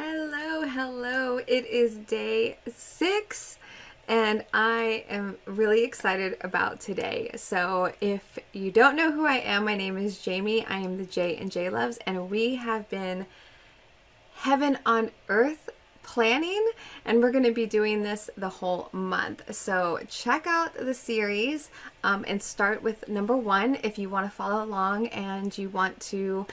Hello, hello. It is day 6 and I am really excited about today. So if you don't know who I am, my name is Jamie. I am the J in JLOVES, and we have been heaven on earth planning, and we're going to be doing this the whole month. So check out the series and start with number 1 if you want to follow along and you want to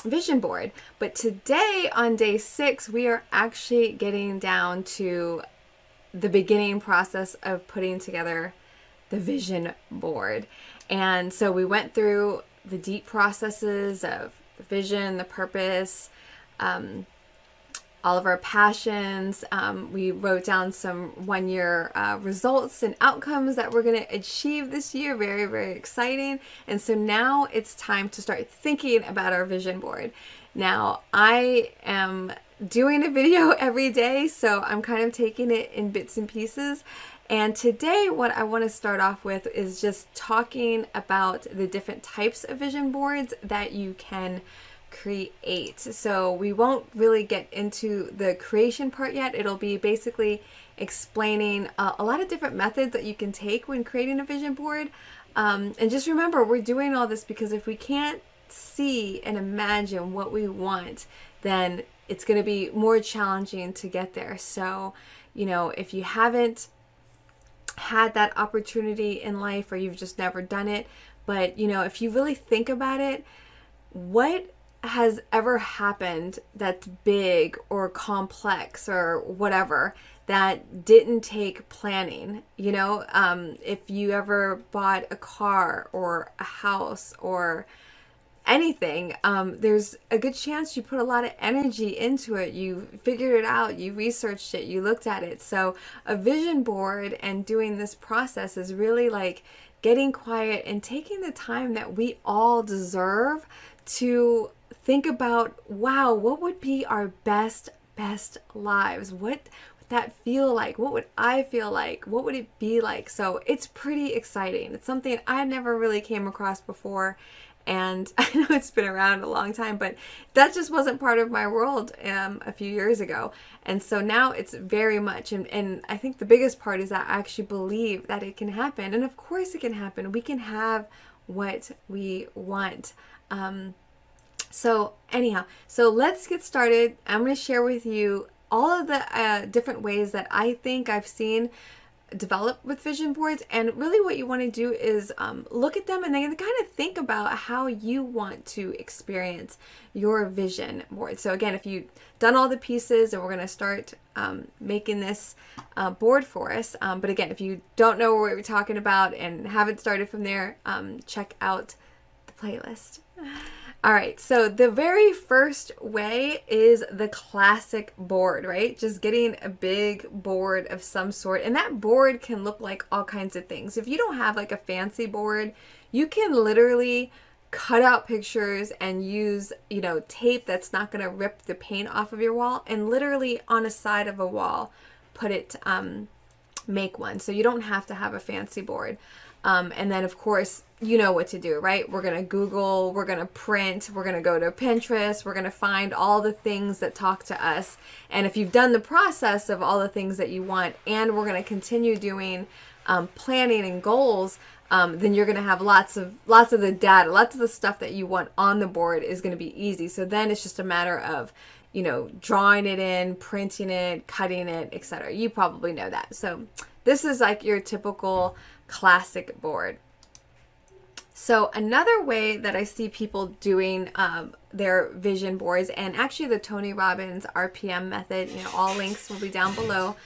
vision board. But today on day 6 we are actually getting down to the beginning process of putting together the vision board. And so we went through the deep processes of the vision, the purpose, all of our passions. We wrote down some 1-year results and outcomes that we're going to achieve this year. Very, very exciting. And so now it's time to start thinking about our vision board. Now, I am doing a video every day, so I'm kind of taking it in bits and pieces. And today what I want to start off with is just talking about the different types of vision boards that you can create. So we won't really get into the creation part yet. It'll be basically explaining a lot of different methods that you can take when creating a vision board. And just remember, we're doing all this because if we can't see and imagine what we want, then it's going to be more challenging to get there. So, you know, if you haven't had that opportunity in life, or you've just never done it, but you know, if you really think about it, what has ever happened that's big or complex or whatever that didn't take planning? You know, if you ever bought a car or a house or anything, there's a good chance you put a lot of energy into it. You figured it out, you researched it, you looked at it. So a vision board and doing this process is really like getting quiet and taking the time that we all deserve to think about, wow, what would be our best lives? What would that feel like? What would I feel like? What would it be like? So it's pretty exciting. It's something I never really came across before. And I know it's been around a long time, but that just wasn't part of my world a few years ago. And so now it's very much, and I think the biggest part is that I actually believe that it can happen. And of course it can happen. We can have what we want. So anyhow, so let's get started. I'm going to share with you all of the different ways that I think I've seen develop with vision boards. And really what you want to do is look at them and then kind of think about how you want to experience your vision board. So again, if you've done all the pieces, and we're going to start making this board for us. But again, if you don't know what we're talking about and haven't started from there, check out the playlist. All right, so the very first way is the classic board, right? Just getting a big board of some sort. And that board can look like all kinds of things. If you don't have like a fancy board, you can literally cut out pictures and use, you know, tape that's not going to rip the paint off of your wall, and literally on a side of a wall, put it, make one. So you don't have to have a fancy board. And then of course, you know what to do, right? We're going to Google, we're going to print, we're going to go to Pinterest, we're going to find all the things that talk to us. And if you've done the process of all the things that you want, and we're going to continue doing planning and goals, then you're going to have lots of the data, lots of the stuff that you want on the board is going to be easy. So then it's just a matter of, you know, drawing it in, printing it, cutting it, etc. You probably know that. So this is like your typical classic board. So another way that I see people doing their vision boards, and actually the Tony Robbins RPM method, you know, all links will be down below,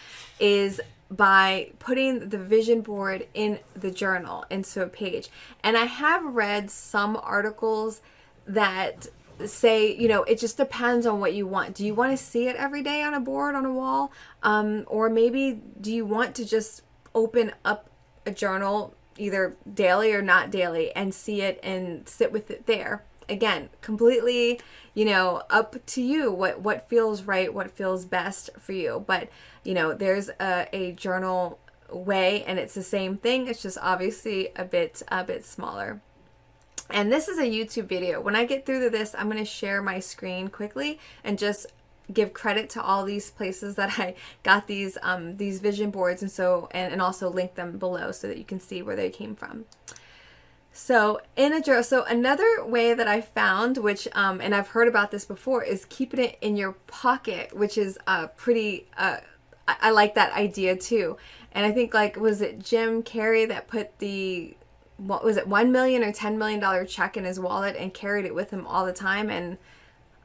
is by putting the vision board in the journal into a page. And I have read some articles that say, you know, it just depends on what you want. Do you want to see it every day on a board, on a wall? Or maybe do you want to just open up a journal either daily or not daily and see it and sit with it there? Again, completely, you know, up to you what feels right, what feels best for you. But, you know, there's a journal way, and it's the same thing. It's just obviously a bit smaller. And this is a YouTube video. When I get through to this, I'm going to share my screen quickly and just give credit to all these places that I got these vision boards, and so and also link them below so that you can see where they came from. So in a journal, so another way that I found, which and I've heard about this before, is keeping it in your pocket, which is pretty. I like that idea too. And I think, like, was it Jim Carrey that put the, what was it, $1 million or $10 million check in his wallet and carried it with him all the time? And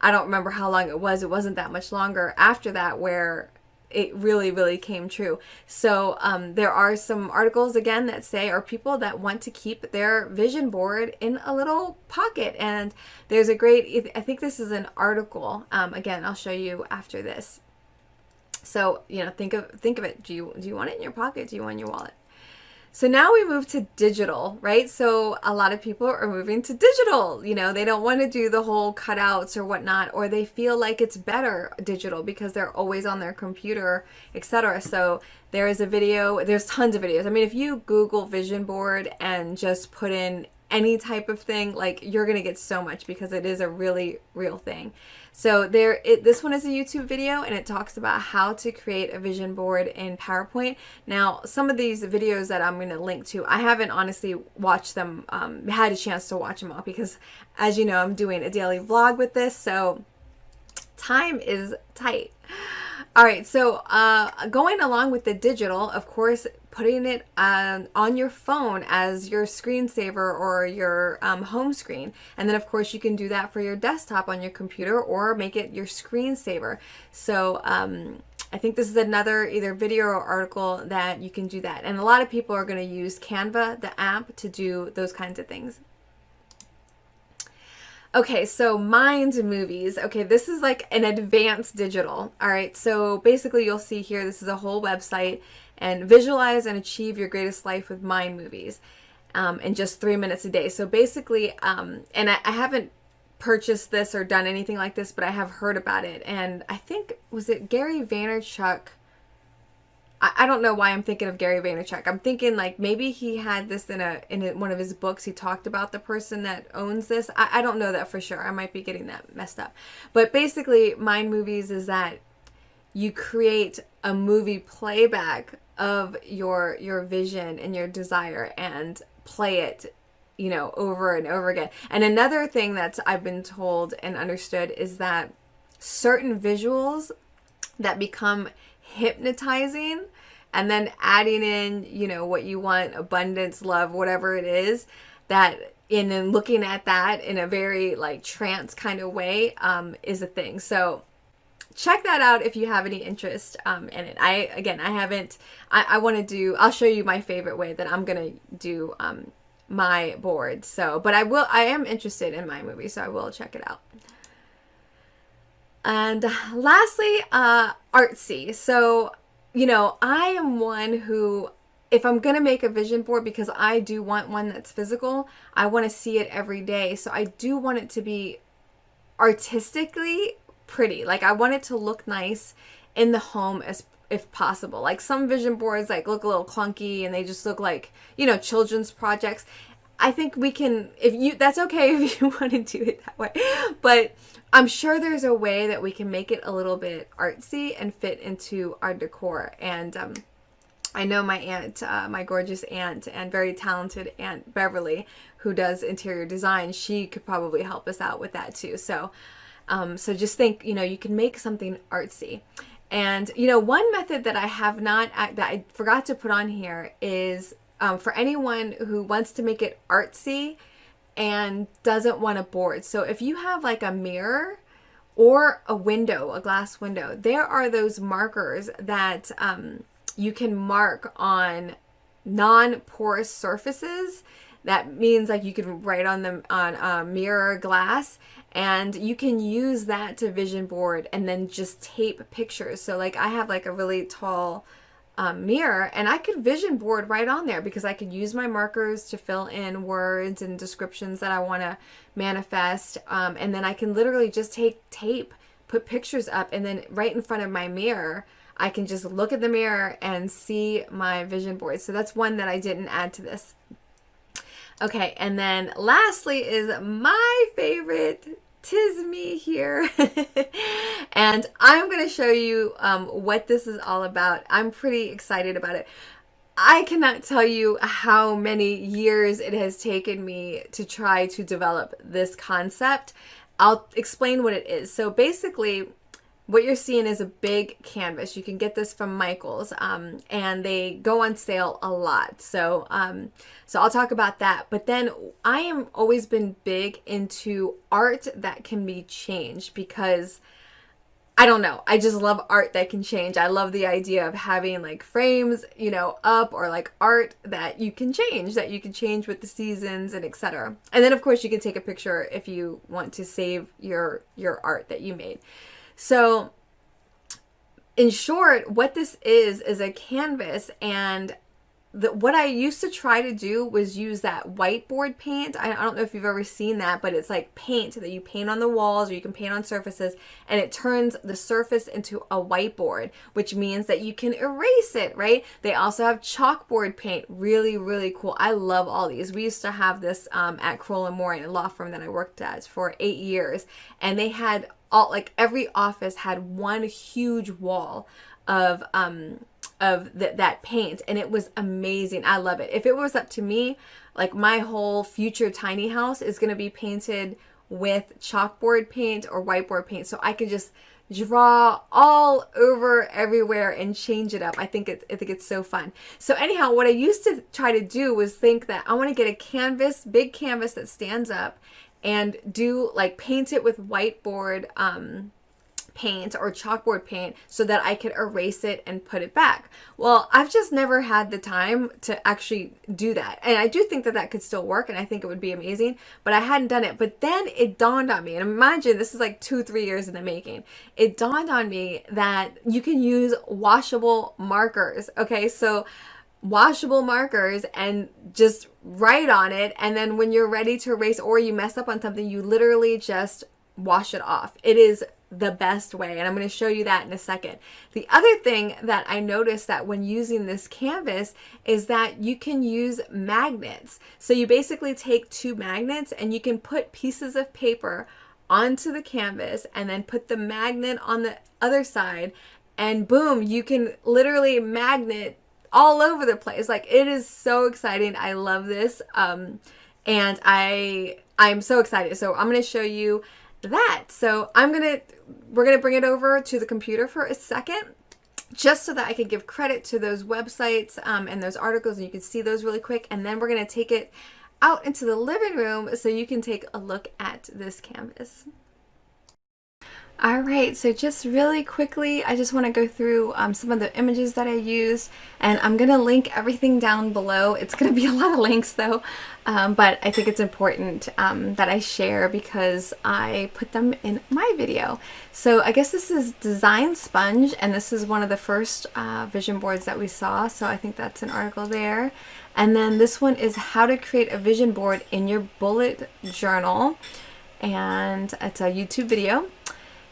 I don't remember how long it was. It wasn't that much longer after that where it really, really came true. So there are some articles again that say, or people that want to keep their vision board in a little pocket. And there's a great, I think this is an article. Again, I'll show you after this. So, you know, think of it. Do you want it in your pocket? Do you want it in your wallet? So now we move to digital, right? So a lot of people are moving to digital. You know, they don't want to do the whole cutouts or whatnot, or they feel like it's better digital because they're always on their computer, etc. So there is a video, there's tons of videos. I mean, if you Google vision board and just put in any type of thing, like, you're going to get so much because it is a really real thing. So this one is a YouTube video, and it talks about how to create a vision board in PowerPoint. Now, some of these videos that I'm going to link to, I haven't honestly watched them, had a chance to watch them all because, as you know, I'm doing a daily vlog with this, so time is tight. All right, so going along with the digital, of course, putting it on your phone as your screensaver or your home screen. And then, of course, you can do that for your desktop on your computer or make it your screensaver. So I think this is another either video or article that you can do that. And a lot of people are going to use Canva, the app, to do those kinds of things. Okay, so Mind Movies. Okay, this is like an advanced digital. All right, so basically you'll see here, this is a whole website, and visualize and achieve your greatest life with Mind Movies in just 3 minutes a day. So basically, and I haven't purchased this or done anything like this, but I have heard about it. And I think, was it Gary Vaynerchuk? I don't know why I'm thinking of Gary Vaynerchuk. I'm thinking like maybe he had this in one of his books. He talked about the person that owns this. I don't know that for sure. I might be getting that messed up. But basically, Mind Movies is that you create a movie playback of your vision and your desire and play it, you know, over and over again. And another thing that I've been told and understood is that certain visuals that become hypnotizing, and then adding in, you know, what you want, abundance, love, whatever it is, that in and looking at that in a very like trance kind of way is a thing. So check that out if you have any interest in it. I want to do, I'll show you my favorite way that I'm going to do my board. So, but I am interested in my movie, so I will check it out. And lastly, Artsy. So, you know, I am one who, if I'm going to make a vision board, because I do want one that's physical, I want to see it every day. So I do want it to be artistically pretty. Like, I want it to look nice in the home if possible. Like, some vision boards like look a little clunky and they just look like, you know, children's projects. I think we can, that's okay if you want to do it that way. But I'm sure there's a way that we can make it a little bit artsy and fit into our decor. And I know my aunt, my gorgeous aunt and very talented Aunt Beverly, who does interior design, she could probably help us out with that too. So, so just think, you know, you can make something artsy. And, you know, one method that I have not, that I forgot to put on here is for anyone who wants to make it artsy and doesn't want a board. So if you have like a mirror or a window, a glass window, there are those markers that you can mark on non-porous surfaces. That means like you can write on them on mirror glass, and you can use that to vision board and then just tape pictures. So like I have like a really tall mirror, and I could vision board right on there because I could use my markers to fill in words and descriptions that I want to manifest, and then I can literally just take tape, put pictures up, and then right in front of my mirror I can just look at the mirror and see my vision board. So that's one that I didn't add to this. Okay, and then lastly is my favorite 'tis me here. And I'm going to show you what this is all about. I'm pretty excited about it. I cannot tell you how many years it has taken me to try to develop this concept. I'll explain what it is. So basically, what you're seeing is a big canvas. You can get this from Michael's, and they go on sale a lot. So, so I'll talk about that. But then I am always been big into art that can be changed because I don't know. I just love art that can change. I love the idea of having like frames, you know, up, or like art that you can change with the seasons and etc. And then of course you can take a picture if you want to save your art that you made. So in short, what this is a canvas, and what I used to try to do was use that whiteboard paint. I don't know if you've ever seen that, but it's like paint that you paint on the walls, or you can paint on surfaces, and it turns the surface into a whiteboard, which means that you can erase it, right? They also have chalkboard paint. Really, really cool. I love all these. We used to have this at Crowell & Moore, a law firm that I worked at for 8 years, and they had all, like every office had one huge wall of that paint, and it was amazing. I love it. If it was up to me, like my whole future tiny house is going to be painted with chalkboard paint or whiteboard paint, so I could just draw all over everywhere and change it up. I think it's so fun. So anyhow, what I used to try to do was think that I want to get a canvas, big canvas that stands up, and do like paint it with whiteboard paint or chalkboard paint so that I could erase it and put it back. Well, I've just never had the time to actually do that. And I do think that that could still work, and I think it would be amazing, but I hadn't done it. But then it dawned on me, and imagine this is like 2-3 years in the making. It dawned on me that you can use washable markers. Okay, so washable markers, and just write on it, and then when you're ready to erase or you mess up on something, you literally just wash it off. It is the best way, and I'm going to show you that in a second. The other thing that I noticed that when using this canvas is that you can use magnets. So you basically take 2 magnets and you can put pieces of paper onto the canvas and then put the magnet on the other side, and boom, you can literally magnet all over the place. Like, it is so exciting. I love this. And I'm so excited. So I'm going to show you that. So we're going to bring it over to the computer for a second, just so that I can give credit to those websites and those articles, and you can see those really quick. And then we're going to take it out into the living room so you can take a look at this canvas. All right, so just really quickly, I just want to go through some of the images that I used, and I'm going to link everything down below. It's going to be a lot of links though, but I think it's important that I share because I put them in my video. So I guess this is Design Sponge, and this is one of the first vision boards that we saw, so I think that's an article there. And then this one is How to Create a Vision Board in Your Bullet Journal, and it's a YouTube video.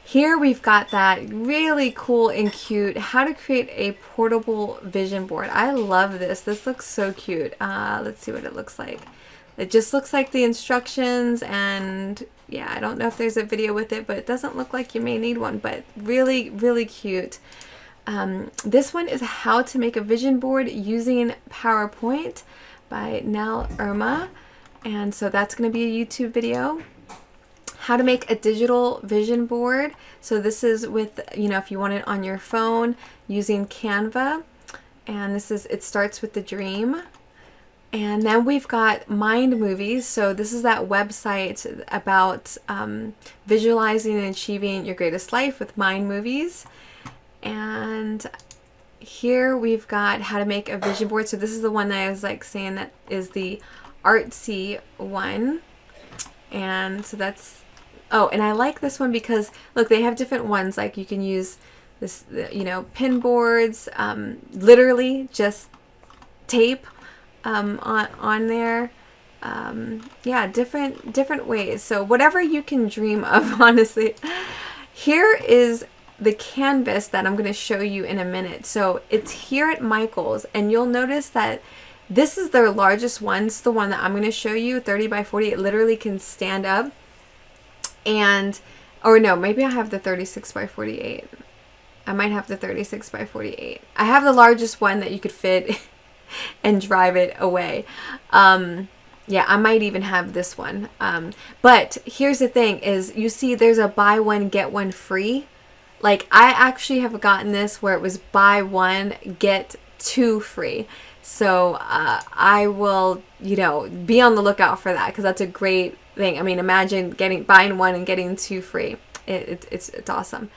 Here we've got that really cool and cute How to Create a Portable Vision Board. I love this. This looks so cute. Let's see what it looks like. It just looks like the instructions, and yeah, I don't know if there's a video with it, but it doesn't look like you may need one, but really, really cute. This one is How to Make a Vision Board Using PowerPoint by Nell Irma, and so that's going to be a YouTube video. How to make a digital vision board. So this is with, you know, if you want it on your phone using Canva. And this is, it starts with the dream. And then we've got Mind Movies. So this is that website about visualizing and achieving your greatest life with Mind Movies. And here we've got How to Make a Vision Board. So this is the one that I was like saying that is the Artsy one. And so that's, oh, and I like this one because look, they have different ones. Like you can use this, you know, pin boards, literally just tape on there. Yeah, different ways. So whatever you can dream of, honestly. Here is the canvas that I'm going to show you in a minute. So it's here at Michael's, and you'll notice that this is their largest one. It's the one that I'm going to show you, 30 by 40. It literally can stand up. And, or no, maybe I have the 36 by 48. I might have the 36 by 48. I have the largest one that you could fit and drive it away. Yeah, I might even have this one. But here's the thing is, you see there's a buy one, get one free. Like, I actually have gotten this where it was buy one, get two free. So I will, you know, be on the lookout for that, because that's a great thing. I mean, imagine buying one and getting two free. It's awesome.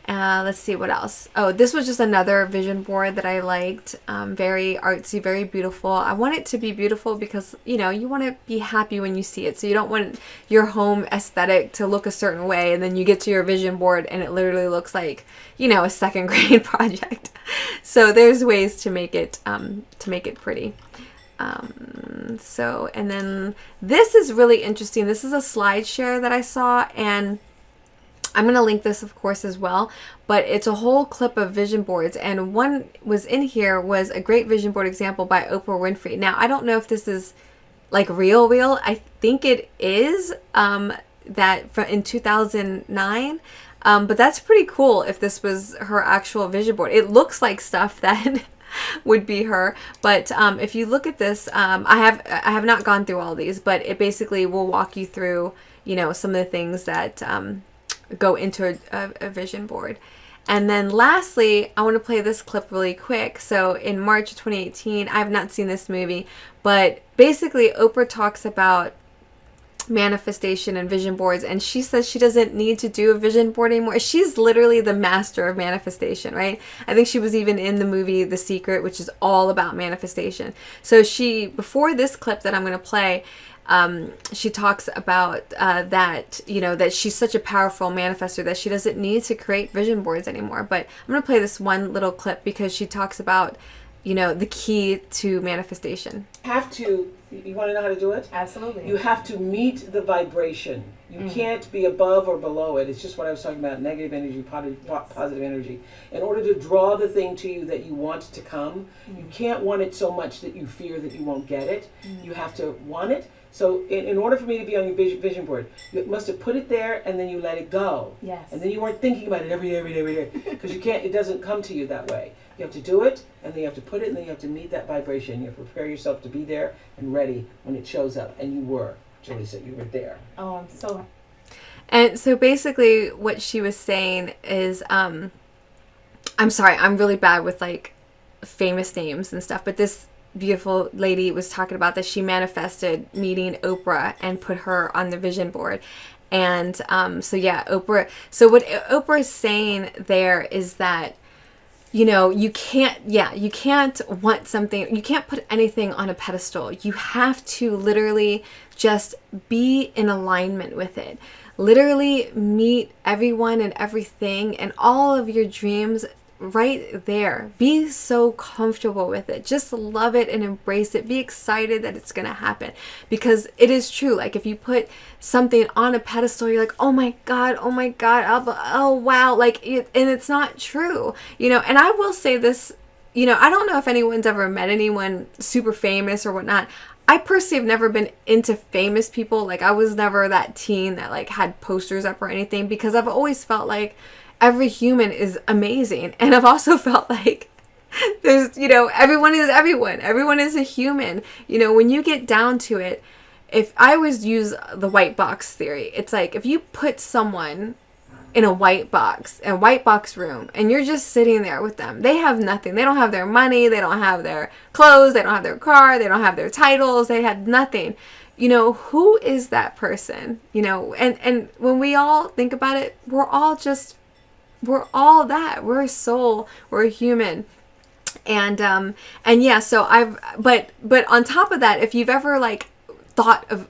Let's see what else. Oh, this was just another vision board that I liked. Very artsy, very beautiful. I want it to be beautiful because, you know, you want to be happy when you see it. So you don't want your home aesthetic to look a certain way, and then you get to your vision board and it literally looks like, you know, a second grade project. So there's ways to make it pretty. And then this is really interesting. This is a slide share that I saw, and I'm going to link this, of course, as well, but it's a whole clip of vision boards, and one was in here was a great vision board example by Oprah Winfrey. Now, I don't know if this is like real. I think it is, in 2009, but that's pretty cool if this was her actual vision board. It looks like stuff that would be her, but if you look at this, I have not gone through all these, but it basically will walk you through, you know, some of the things that go into a vision board. And then lastly, I want to play this clip really quick. So in March of 2018, I have not seen this movie, but basically Oprah talks about manifestation and vision boards, and she says she doesn't need to do a vision board anymore. She's literally the master of manifestation, right? I think she was even in the movie The Secret, which is all about manifestation. So before this clip that I'm going to play, she talks about that, you know, that she's such a powerful manifestor that she doesn't need to create vision boards anymore. But I'm going to play this one little clip because she talks about, you know, the key to manifestation. You want to know how to do it? Absolutely. You have to meet the vibration. You can't be above or below it. It's just what I was talking about, negative energy, positive energy. In order to draw the thing to you that you want to come, you can't want it so much that you fear that you won't get it. You have to want it. So in order for me to be on your vision board, you must have put it there and then you let it go. Yes. And then you weren't thinking about it every day. Because it doesn't come to you that way. You have to do it, and then you have to put it, and then you have to meet that vibration. You have to prepare yourself to be there and ready when it shows up. And you were, Jaleesa, you were there. Oh, I'm so... And so basically what she was saying is, I'm sorry, I'm really bad with like famous names and stuff, but this beautiful lady was talking about that she manifested meeting Oprah and put her on the vision board. And so yeah, Oprah. So what Oprah is saying there is that, you know, you can't want something, you can't put anything on a pedestal. You have to literally just be in alignment with it. Literally meet everyone and everything and all of your dreams right there. Be so comfortable with it. Just love it and embrace it. Be excited that it's going to happen, because it is true. Like if you put something on a pedestal, you're like, oh my God, oh wow. Like, and it's not true, you know. And I will say this, you know, I don't know if anyone's ever met anyone super famous or whatnot. I personally have never been into famous people. Like I was never that teen that like had posters up or anything, because I've always felt like every human is amazing. And I've also felt like there's, you know, everyone is everyone. Everyone is a human. You know, when you get down to it, if I always use the white box theory, it's like if you put someone in a white box room, and you're just sitting there with them, they have nothing. They don't have their money. They don't have their clothes. They don't have their car. They don't have their titles. They have nothing. You know, who is that person? You know, and when we all think about it, we're all that. We're a soul. We're a human. And yeah, so but on top of that, if you've ever like thought of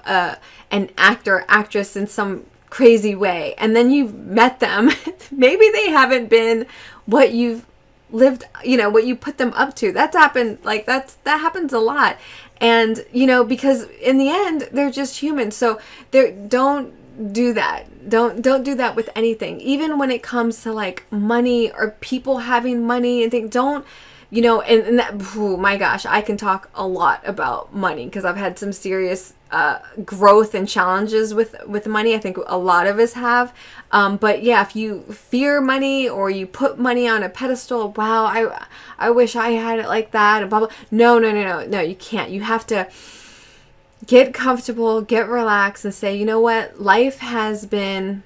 an actor, actress in some crazy way, and then you've met them, maybe they haven't been what you've lived, you know, what you put them up to. That's happened, like that happens a lot. And, you know, because in the end, they're just human. So don't do that. Don't do that with anything. Even when it comes to like money or people having money and things, you know, and that, oh my gosh, I can talk a lot about money because I've had some serious growth and challenges with money. I think a lot of us have. But yeah, if you fear money or you put money on a pedestal, wow, I wish I had it like that, and blah, blah. No, you can't. You have to get comfortable, get relaxed, and say, you know what? Life has been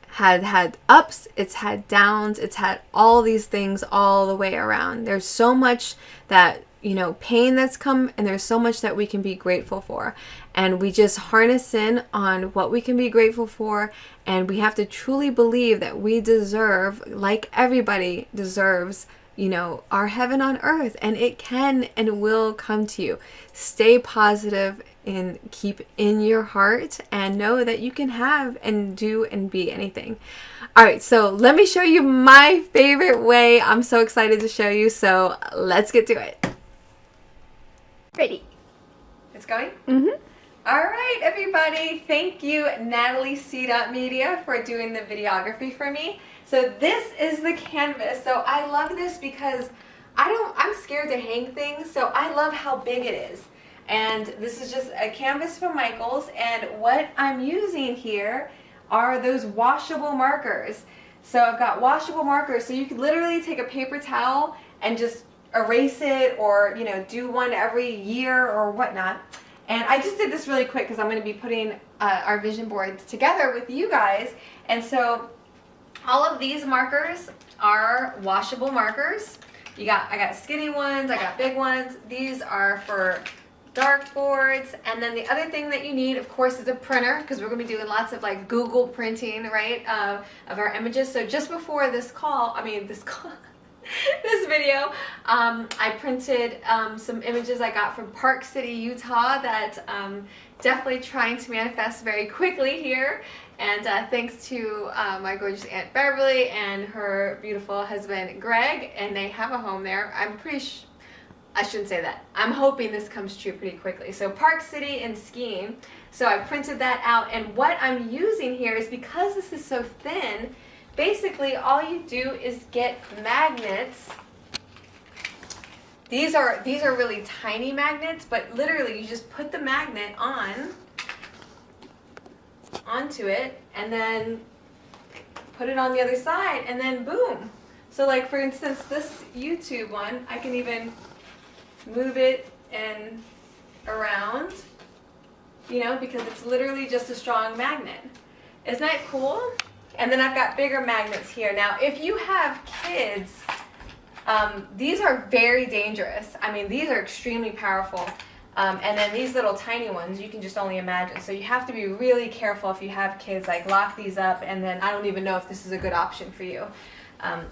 had ups, it's had downs, it's had all these things all the way around. There's so much that, you know, pain that's come, and there's so much that we can be grateful for. And we just harness in on what we can be grateful for, and we have to truly believe that we deserve, like everybody deserves, you know, our heaven on earth, and it can and will come to you. Stay positive and keep in your heart, and know that you can have and do and be anything. All right, so let me show you my favorite way. I'm so excited to show you, so let's get to it. Ready. It's going? Mm-hmm. All right, everybody. Thank you, Natalie C. Media, for doing the videography for me. So this is the canvas. So I love this because I'm scared to hang things, so I love how big it is. And this is just a canvas from Michaels, and what I'm using here are those washable markers. So I've got washable markers, so you could literally take a paper towel and just erase it, or, you know, do one every year or whatnot. And I just did this really quick because I'm going to be putting our vision boards together with you guys. And so all of these markers are washable markers. I got skinny ones, I got big ones. These are for dark boards. And then the other thing that you need, of course, is a printer, because we're going to be doing lots of like Google printing, right, of our images. So just before this video, I printed some images I got from Park City, Utah, that definitely trying to manifest very quickly here. And thanks to my gorgeous Aunt Beverly and her beautiful husband Greg, and they have a home there. I shouldn't say that. I'm hoping this comes true pretty quickly. So Park City and skiing. So I printed that out, and what I'm using here is, because this is so thin, basically all you do is get magnets. These are really tiny magnets, but literally you just put the magnet onto it, and then put it on the other side, and then boom. So like, for instance, this YouTube one, I can even move it and around, you know, because it's literally just a strong magnet. Isn't that cool? And then I've got bigger magnets here. Now, if you have kids, these are very dangerous. I mean, these are extremely powerful. And then these little tiny ones, you can just only imagine. So you have to be really careful if you have kids, like lock these up, and then I don't even know if this is a good option for you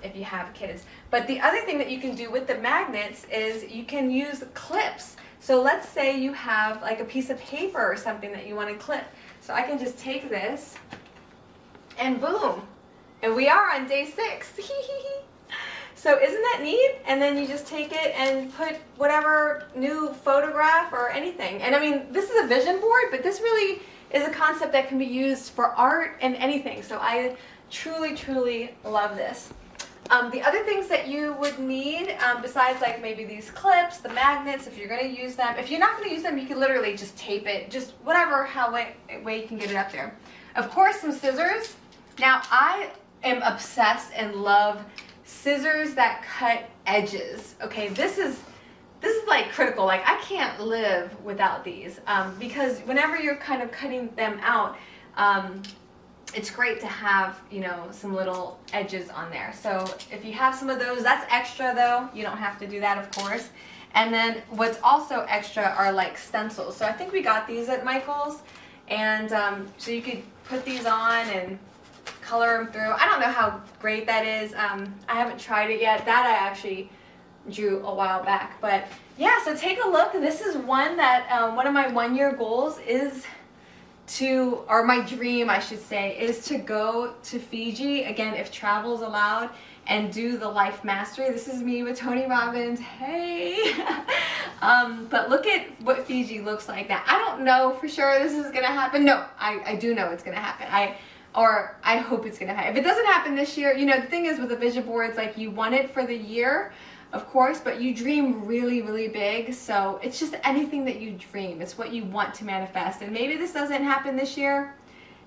if you have kids. But the other thing that you can do with the magnets is you can use clips. So let's say you have like a piece of paper or something that you want to clip. So I can just take this, and boom, and we are on day 6. So isn't that neat? And then you just take it and put whatever new photograph or anything. And I mean, this is a vision board, but this really is a concept that can be used for art and anything. So I truly, truly love this. The other things that you would need, besides like maybe these clips, the magnets, if you're going to use them. If you're not going to use them, you can literally just tape it, just whatever way you can get it up there. Of course, some scissors. Now, I am obsessed and love scissors that cut edges. Okay, this is like critical. Like, I can't live without these, because whenever you're kind of cutting them out, it's great to have, you know, some little edges on there. So if you have some of those, that's extra though. You don't have to do that, of course. And then what's also extra are like stencils. So I think we got these at Michael's, and so you could put these on and color them through. I don't know how great that is. I haven't tried it yet. That I actually drew a while back. But yeah, so take a look. This is one that one of my 1-year goals is to, or my dream I should say, is to go to Fiji, again if travel's allowed, and do the life mastery. This is me with Tony Robbins. Hey! But look at what Fiji looks like now. I don't know for sure this is gonna happen. No, I do know it's gonna happen. or I hope it's gonna happen. If it doesn't happen this year, you know, the thing is with a vision board, it's like you want it for the year, of course, but you dream really, really big. So it's just anything that you dream. It's what you want to manifest. And maybe this doesn't happen this year.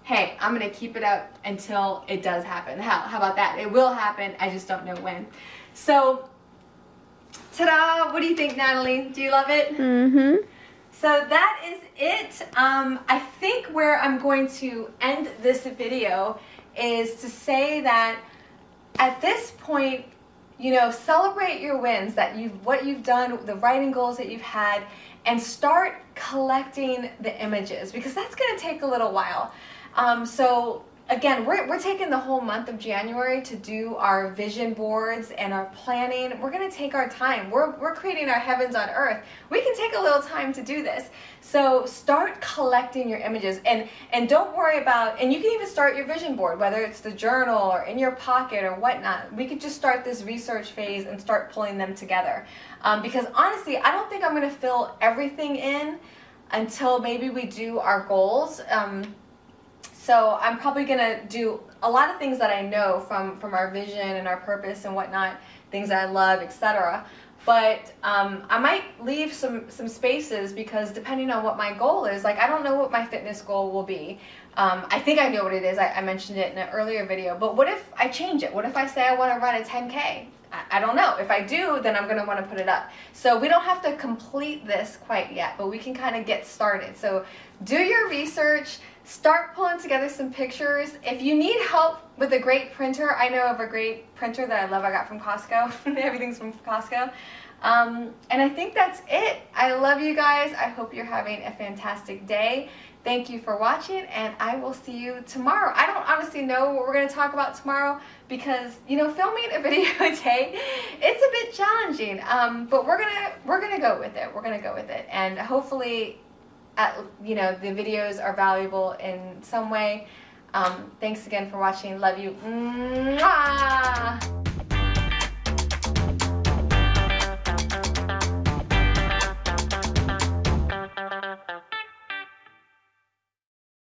Hey, I'm gonna keep it up until it does happen. How about that? It will happen, I just don't know when. So, ta-da! What do you think, Natalie? Do you love it? Mm-hmm. So that is it. I think where I'm going to end this video is to say that at this point, you know, celebrate your wins, that what you've done, the writing goals that you've had, and start collecting the images, because that's going to take a little while. So again, we're taking the whole month of January to do our vision boards and our planning. We're going to take our time. We're creating our heavens on earth. We can take a little time to do this. So start collecting your images, and don't worry about, and you can even start your vision board, whether it's the journal or in your pocket or whatnot. We could just start this research phase and start pulling them together. Because honestly, I don't think I'm going to fill everything in until maybe we do our goals. So I'm probably going to do a lot of things that I know from our vision and our purpose and whatnot, things that I love, etc. But I might leave some spaces, because depending on what my goal is, like I don't know what my fitness goal will be. I think I know what it is. I mentioned it in an earlier video. But what if I change it? What if I say I want to run a 10K? I don't know. If I do, then I'm going to want to put it up. So we don't have to complete this quite yet, but we can kind of get started. So do your research. Start pulling together some pictures. If you need help with a great printer, I know of a great printer that I love. I got from Costco. Everything's from Costco. And I think that's it. I love you guys. I hope you're having a fantastic day. Thank you for watching, and I will see you tomorrow. I don't honestly know what we're going to talk about tomorrow, because, you know, filming a video a day, it's a bit challenging. But we're gonna go with it. We're gonna go with it, and hopefully, you know, the videos are valuable in some way. Thanks again for watching. Love you. Mwah!